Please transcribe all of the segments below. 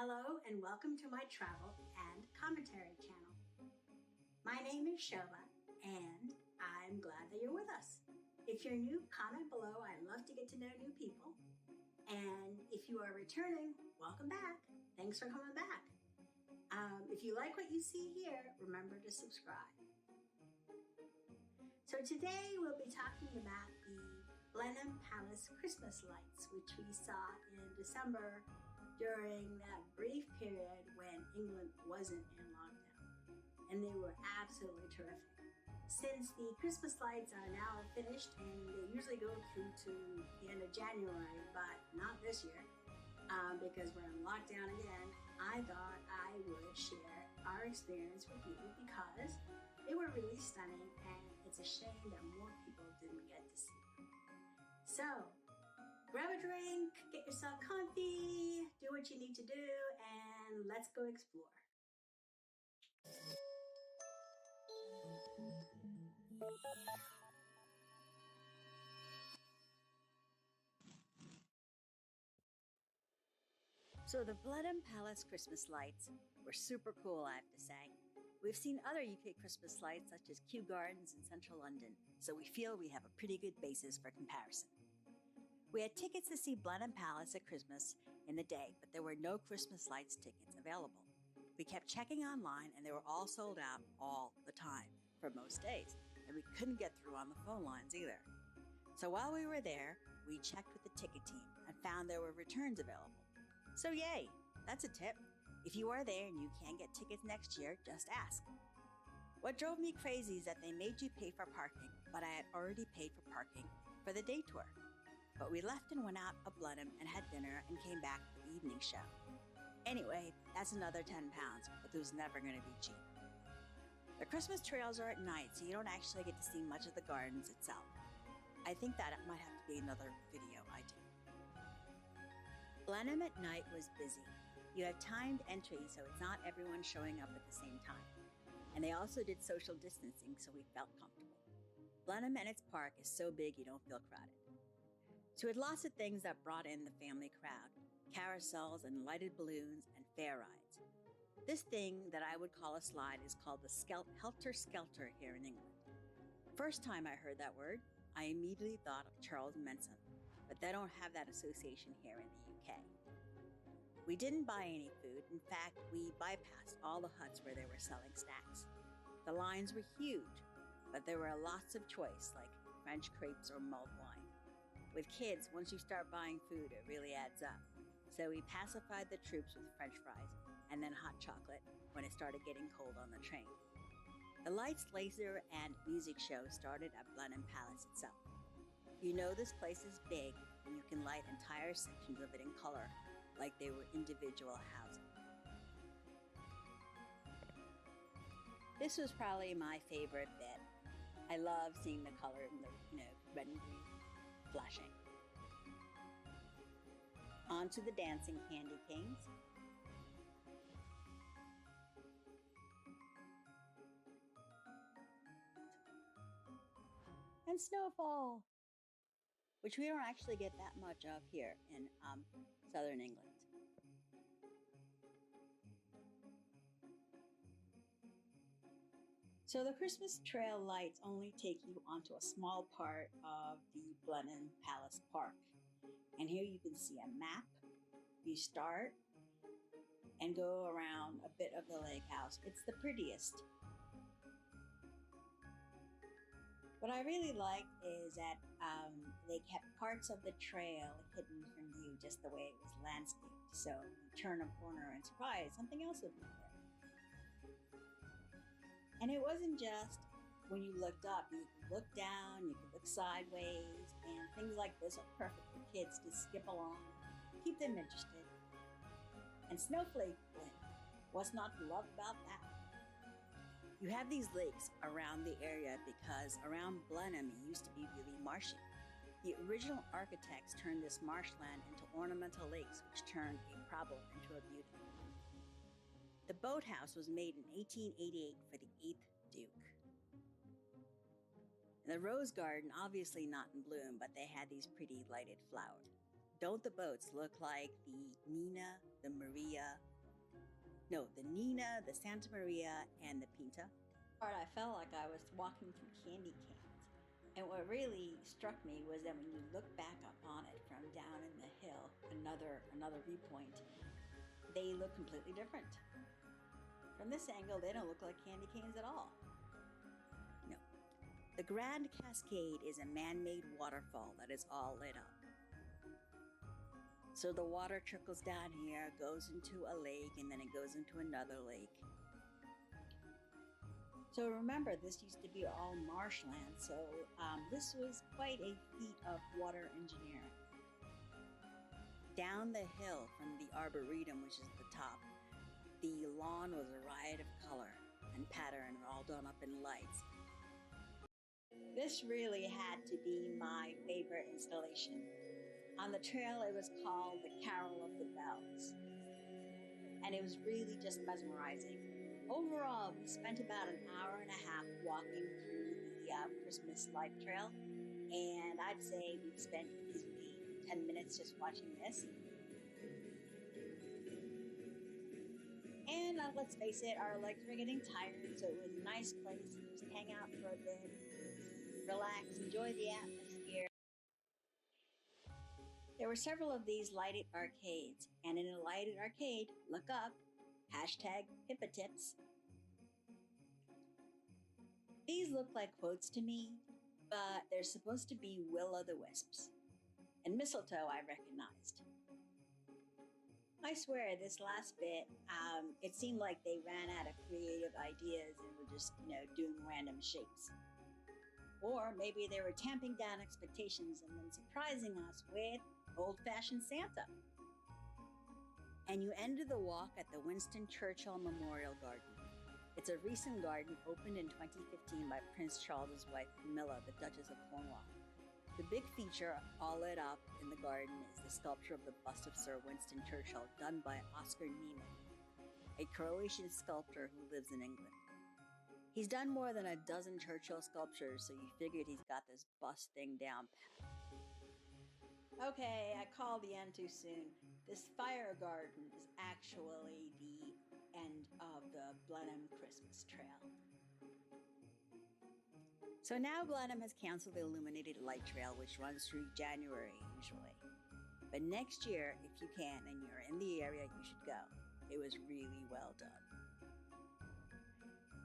Hello and welcome to my travel and commentary channel. My name is Shova and I'm glad that you're with us. If you're new, comment below. I love to get to know new people. And if you are returning, welcome back. Thanks for coming back. If you like what you see here, remember to subscribe. So today we'll be talking about the Blenheim Palace Christmas Lights, which we saw in December during that brief period when England wasn't in lockdown. And they were absolutely terrific. Since the Christmas lights are now finished and they usually go through to the end of January, but not this year, because we're in lockdown again, I thought I would share our experience with you because they were really stunning and it's a shame that more people didn't get to see them. So, grab a drink, get yourself comfy, do what you need to do, and let's go explore. So the Blenheim Palace Christmas lights were super cool, I have to say. We've seen other UK Christmas lights such as Kew Gardens in central London, so we feel we have a pretty good basis for comparison. We had tickets to see Blenheim Palace at Christmas in the day, but there were no Christmas lights tickets available. We kept checking online and they were all sold out all the time for most days, and we couldn't get through on the phone lines either. So while we were there, we checked with the ticket team and found there were returns available. So yay, that's a tip. If you are there and you can't get tickets next year, just ask. What drove me crazy is that they made you pay for parking, but I had already paid for parking for the day tour. But we left and went out of Blenheim and had dinner and came back for the evening show. Anyway, that's another £10, but it was never going to be cheap. The Christmas trails are at night, so you don't actually get to see much of the gardens itself. I think that might have to be another video I do. Blenheim at night was busy. You had timed entry, so it's not everyone showing up at the same time. And they also did social distancing, so we felt comfortable. Blenheim and its park is so big you don't feel crowded. So we had lots of things that brought in the family crowd, carousels and lighted balloons and fair rides. This thing that I would call a slide is called the helter-skelter here in England. First time I heard that word, I immediately thought of Charles Manson, but they don't have that association here in the UK. We didn't buy any food. In fact, we bypassed all the huts where they were selling snacks. The lines were huge, but there were lots of choice like French crepes or mulled wine. With kids, once you start buying food, it really adds up. So we pacified the troops with French fries and then hot chocolate when it started getting cold on the train. The lights, laser, and music show started at Blenheim Palace itself. You know this place is big and you can light entire sections of it in color like they were individual houses. This was probably my favorite bit. I love seeing the color in the red and green flashing. On to the dancing candy canes. And snowfall, which we don't actually get that much of here in southern England. So the Christmas trail lights only take you onto a small part of the Blenheim Palace Park. And here you can see a map. You start and go around a bit of the lake house. It's the prettiest. What I really liked is that they kept parts of the trail hidden from view just the way it was landscaped. So you turn a corner and surprise, something else would be there. And it wasn't just when you looked up. You could look down, you could look sideways, and things like this are perfect for kids to skip along, keep them interested. And snowflake blend. What's not to love about that? You have these lakes around the area because around Blenheim it used to be really marshy. The original architects turned this marshland into ornamental lakes, which turned a problem into a beauty. The boathouse was made in 1888 for the 8th Duke. And the rose garden, obviously not in bloom, but they had these pretty lighted flowers. Don't the boats look like the Nina, the Maria, No, the Nina, the Santa Maria, and the Pinta. I felt like I was walking through candy canes. And what really struck me was that when you look back up on it from down in the hill, another viewpoint, they look completely different. From this angle, they don't look like candy canes at all. No. The Grand Cascade is a man-made waterfall that is all lit up. So the water trickles down here, goes into a lake, and then it goes into another lake. So remember, this used to be all marshland, so this was quite a feat of water engineering. Down the hill from the Arboretum, which is the top, the lawn was a riot of color and pattern, all done up in lights. This really had to be my favorite installation. On the trail, it was called the Carol of the Bells, and it was really just mesmerizing. Overall, we spent about an hour and a half walking through the Christmas light trail, and I'd say we've spent easily 10 minutes just watching this. And let's face it, our legs were getting tired, so it was a nice place to just hang out for a bit, relax, enjoy the atmosphere. There were several of these lighted arcades, and in a lighted arcade, look up, #HippoTips. These look like quotes to me, but they're supposed to be will-o'-the-wisps. And mistletoe I recognized. I swear, this last bit, it seemed like they ran out of creative ideas and were just, doing random shapes. Or maybe they were tamping down expectations and then surprising us with old-fashioned Santa. And you ended the walk at the Winston Churchill Memorial Garden. It's a recent garden opened in 2015 by Prince Charles's wife, Camilla, the Duchess of Cornwall. The big feature, all lit up in the garden, is the sculpture of the bust of Sir Winston Churchill, done by Oscar Niemann, a Croatian sculptor who lives in England. He's done more than a dozen Churchill sculptures, so you figured he's got this bust thing down pat. Okay, I called the end too soon. This fire garden is actually the end of the Blenheim Christmas trail. So now Blenheim has canceled the illuminated light trail, which runs through January usually. But next year, if you can and you're in the area, you should go. It was really well done.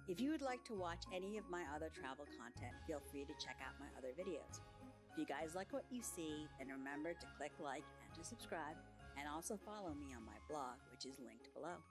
If you would like to watch any of my other travel content, feel free to check out my other videos. If you guys like what you see, then remember to click like and to subscribe, and also follow me on my blog, which is linked below.